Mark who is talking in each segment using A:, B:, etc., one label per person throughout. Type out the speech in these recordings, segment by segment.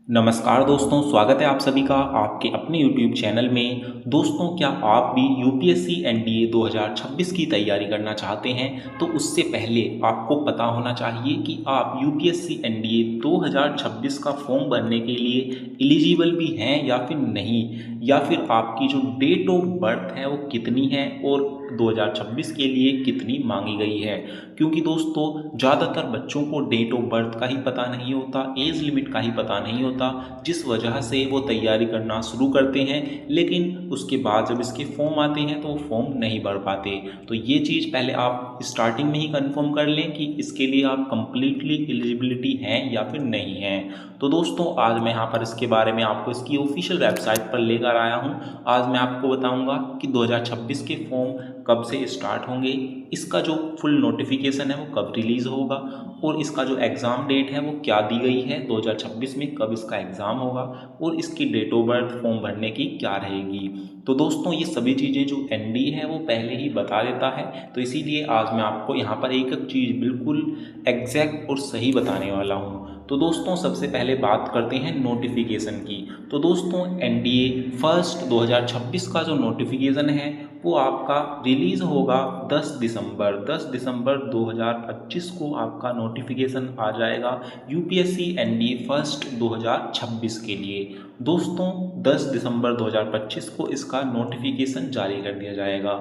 A: नमस्कार दोस्तों, स्वागत है आप सभी का आपके अपने YouTube चैनल में। दोस्तों, क्या आप भी यूपीएससी एनडीए 2026 की तैयारी करना चाहते हैं? तो उससे पहले आपको पता होना चाहिए कि आप यूपीएससी एनडीए 2026 का फॉर्म भरने के लिए एलिजिबल भी हैं या फिर नहीं, या फिर आपकी जो डेट ऑफ बर्थ है वो कितनी है और 2026 के लिए कितनी मांगी गई है। क्योंकि दोस्तों, ज़्यादातर बच्चों को डेट ऑफ बर्थ का ही पता नहीं होता, एज लिमिट का ही पता नहीं होता, जिस वजह से वो तैयारी करना शुरू करते हैं, लेकिन उसके बाद जब इसके फॉर्म आते हैं तो वो फॉर्म नहीं भर पाते। तो ये चीज़ पहले आप स्टार्टिंग में ही कंफर्म कर लें कि इसके लिए आप कंप्लीटली एलिजिबिलिटी हैं या फिर नहीं हैं। तो दोस्तों, आज मैं यहाँ पर इसके बारे में आपको इसकी ऑफिशियल वेबसाइट पर लेकर आया हूँ। आज मैं आपको बताऊँगा कि 2026 के फॉर्म कब से स्टार्ट होंगे, इसका जो फुल नोटिफिकेशन है वो कब रिलीज़ होगा, और इसका जो एग्ज़ाम डेट है वो क्या दी गई है 2026 में, कब इसका एग्ज़ाम होगा, और इसकी डेट ऑफ बर्थ फॉर्म भरने की क्या रहेगी। तो दोस्तों, ये सभी चीज़ें जो एनडीए है वो पहले ही बता देता है, तो इसीलिए आज मैं आपको यहाँ पर एक एक चीज़ बिल्कुल एग्जैक्ट और सही बताने वाला हूँ। तो दोस्तों, सबसे पहले बात करते हैं नोटिफिकेशन की। तो दोस्तों, एनडीए फर्स्ट 2026 का जो नोटिफिकेशन है वो आपका रिलीज़ होगा 10 दिसंबर 2025 को आपका नोटिफिकेशन आ जाएगा यूपीएससी एनडीए फर्स्ट 2026 के लिए। दोस्तों, 10 दिसंबर 2025 को इसका नोटिफिकेशन जारी कर दिया जाएगा,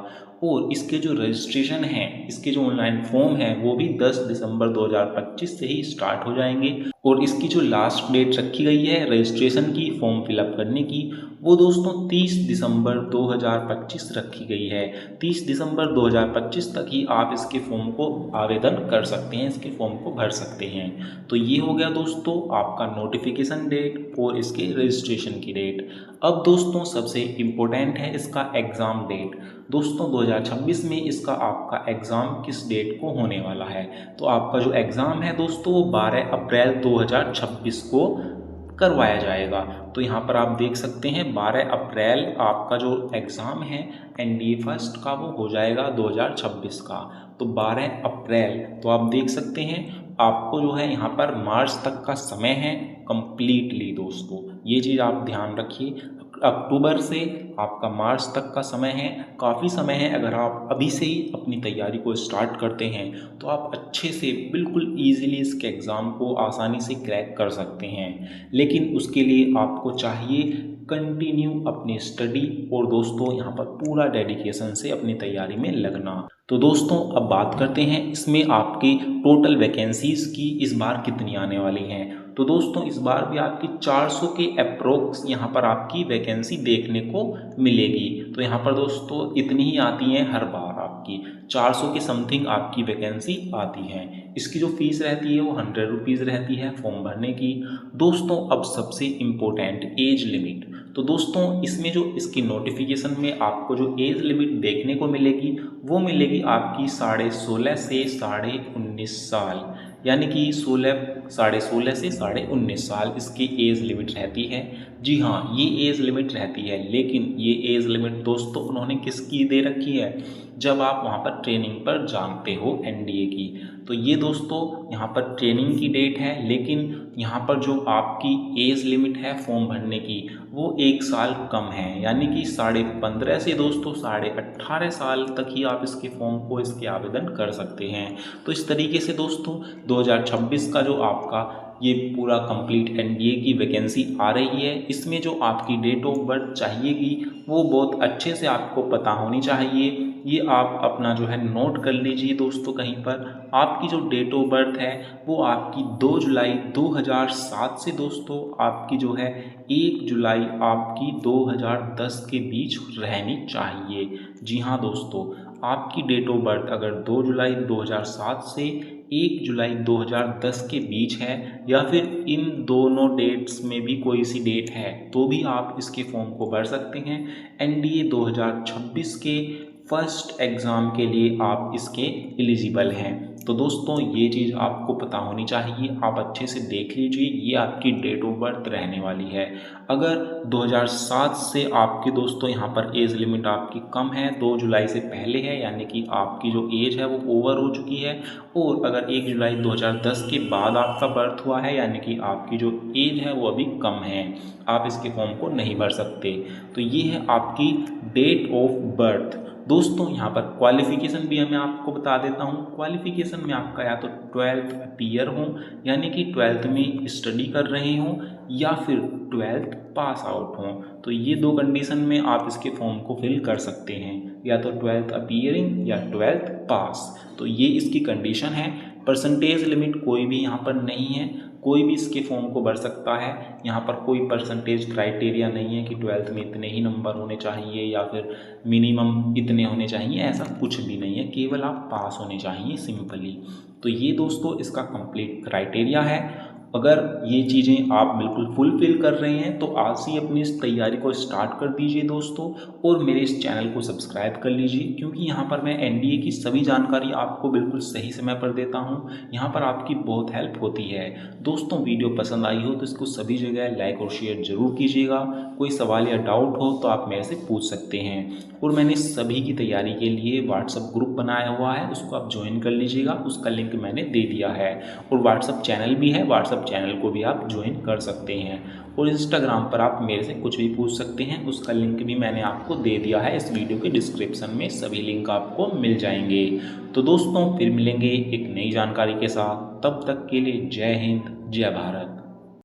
A: और इसके जो रजिस्ट्रेशन है, इसके जो ऑनलाइन फॉर्म है वो भी 10 दिसंबर 2025 से ही स्टार्ट हो जाएंगे। और इसकी जो लास्ट डेट रखी गई है रजिस्ट्रेशन की, फॉर्म फिलअप करने की, वो दोस्तों 30 दिसंबर 2025 रखी गई है। 30 दिसंबर 2025 तक ही आप इसके फॉर्म को आवेदन कर सकते हैं, इसके फॉर्म को भर सकते हैं। तो ये हो गया दोस्तों आपका नोटिफिकेशन डेट और इसके रजिस्ट्रेशन की डेट। अब दोस्तों, सबसे इम्पोर्टेंट है इसका एग्ज़ाम डेट। दोस्तों, 2026 में इसका आपका एग्ज़ाम किस डेट को होने वाला है? तो आपका जो एग्ज़ाम है दोस्तों वो 12 अप्रैल 2026 को करवाया जाएगा। तो यहाँ पर आप देख सकते हैं 12 अप्रैल आपका जो एग्ज़ाम है एनडीए फर्स्ट का वो हो जाएगा 2026 का। तो 12 अप्रैल, तो आप देख सकते हैं आपको जो है यहाँ पर मार्च तक का समय है कंप्लीटली। दोस्तों, ये चीज़ आप ध्यान रखिए, अक्टूबर से आपका मार्च तक का समय है, काफ़ी समय है। अगर आप अभी से ही अपनी तैयारी को स्टार्ट करते हैं तो आप अच्छे से बिल्कुल ईजिली इसके एग्ज़ाम को आसानी से क्रैक कर सकते हैं। लेकिन उसके लिए आपको चाहिए कंटिन्यू अपनी स्टडी, और दोस्तों यहाँ पर पूरा डेडिकेशन से अपनी तैयारी में लगना। तो दोस्तों, अब बात करते हैं इसमें आपकी टोटल वैकेंसीज़ की इस बार कितनी आने वाली हैं। तो दोस्तों, इस बार भी आपकी 400 के अप्रोक्स यहाँ पर आपकी वैकेंसी देखने को मिलेगी। तो यहाँ पर दोस्तों इतनी ही आती हैं हर बार, आपकी 400 के समथिंग आपकी वैकेंसी आती है। इसकी जो फीस रहती है वो 100 रुपीज़ रहती है फॉर्म भरने की। दोस्तों, अब सबसे इम्पोर्टेंट एज लिमिट। तो दोस्तों, इसमें जो इसकी नोटिफिकेशन में आपको जो एज लिमिट देखने को मिलेगी वो मिलेगी आपकी 16.5 से 19.5 साल, यानी कि 16.5 से 19.5 साल इसकी एज लिमिट रहती है। जी हाँ, ये एज लिमिट रहती है, लेकिन ये एज लिमिट दोस्तों उन्होंने किसकी दे रखी है? जब आप वहाँ पर ट्रेनिंग पर जानते हो एनडीए की। तो ये दोस्तों यहाँ पर ट्रेनिंग की डेट है, लेकिन यहाँ पर जो आपकी एज लिमिट है फॉर्म भरने की वो 1 साल कम है, यानी कि 15.5 से दोस्तों 18.5 साल तक ही आप इसके फॉर्म को इसके आवेदन कर सकते हैं। तो इस तरीके से दोस्तों 2026 का जो आपका ये पूरा कंप्लीट एनडीए की वैकेंसी आ रही है, इसमें जो आपकी डेट ऑफ बर्थ चाहिएगी वो बहुत अच्छे से आपको पता होनी चाहिए। ये आप अपना जो है नोट कर लीजिए दोस्तों कहीं पर। आपकी जो डेट ऑफ बर्थ है वो आपकी 2 जुलाई 2007 से दोस्तों आपकी जो है 1 जुलाई आपकी 2010 के बीच रहनी चाहिए। जी हाँ दोस्तों, आपकी डेट ऑफ बर्थ अगर 2 जुलाई 2007 से 1 जुलाई 2010 के बीच है, या फिर इन दोनों डेट्स में भी कोई सी डेट है, तो भी आप इसके फॉर्म को भर सकते हैं। एनडीए 2026 के फर्स्ट एग्ज़ाम के लिए आप इसके एलिजिबल हैं। तो दोस्तों ये चीज़ आपको पता होनी चाहिए, आप अच्छे से देख लीजिए, ये आपकी डेट ऑफ बर्थ रहने वाली है। अगर 2007 से आपके दोस्तों यहाँ पर एज लिमिट आपकी कम है, 2 जुलाई से पहले है, यानी कि आपकी जो एज है वो ओवर हो चुकी है। और अगर 1 जुलाई 2010 के बाद आपका बर्थ हुआ है, यानी कि आपकी जो एज है वो अभी कम है, आप इसके फॉर्म को नहीं भर सकते। तो ये है आपकी डेट ऑफ बर्थ। दोस्तों यहाँ पर क्वालिफ़िकेशन भी मैं आपको बता देता हूँ। क्वालिफ़िकेशन में आपका या तो 12th ईयर हो, यानी कि 12th में स्टडी कर रहे हों, या फिर 12th पास आउट हों। तो ये 2 कंडीशन में आप इसके फॉर्म को फिल कर सकते हैं, या तो 12th अपीयरिंग या 12th पास। तो ये इसकी कंडीशन है। परसेंटेज लिमिट कोई भी यहाँ पर नहीं है, कोई भी इसके फॉर्म को भर सकता है। यहाँ पर कोई परसेंटेज क्राइटेरिया नहीं है कि 12th में इतने ही नंबर होने चाहिए या फिर मिनिमम इतने होने चाहिए, ऐसा कुछ भी नहीं है, केवल आप पास होने चाहिए सिंपली। तो ये दोस्तों इसका कंप्लीट क्राइटेरिया है। अगर ये चीज़ें आप बिल्कुल फुलफिल कर रहे हैं तो आज से अपनी इस तैयारी को स्टार्ट कर दीजिए दोस्तों, और मेरे इस चैनल को सब्सक्राइब कर लीजिए, क्योंकि यहाँ पर मैं एनडीए की सभी जानकारी आपको बिल्कुल सही समय पर देता हूँ। यहाँ पर आपकी बहुत हेल्प होती है। दोस्तों वीडियो पसंद आई हो तो इसको सभी जगह लाइक और शेयर जरूर कीजिएगा। कोई सवाल या डाउट हो तो आप मेरे से पूछ सकते हैं। और मैंने सभी की तैयारी के लिए व्हाट्सअप ग्रुप बनाया हुआ है, उसको आप ज्वाइन कर लीजिएगा, उसका लिंक मैंने दे दिया है। और व्हाट्सअप चैनल भी है, व्हाट्सअप चैनल को भी आप ज्वाइन कर सकते हैं। और इंस्टाग्राम पर आप मेरे से कुछ भी पूछ सकते हैं, उसका लिंक भी मैंने आपको दे दिया है। इस वीडियो के डिस्क्रिप्शन में सभी लिंक आपको मिल जाएंगे। तो दोस्तों फिर मिलेंगे एक नई जानकारी के साथ, तब तक के लिए जय हिंद, जय भारत।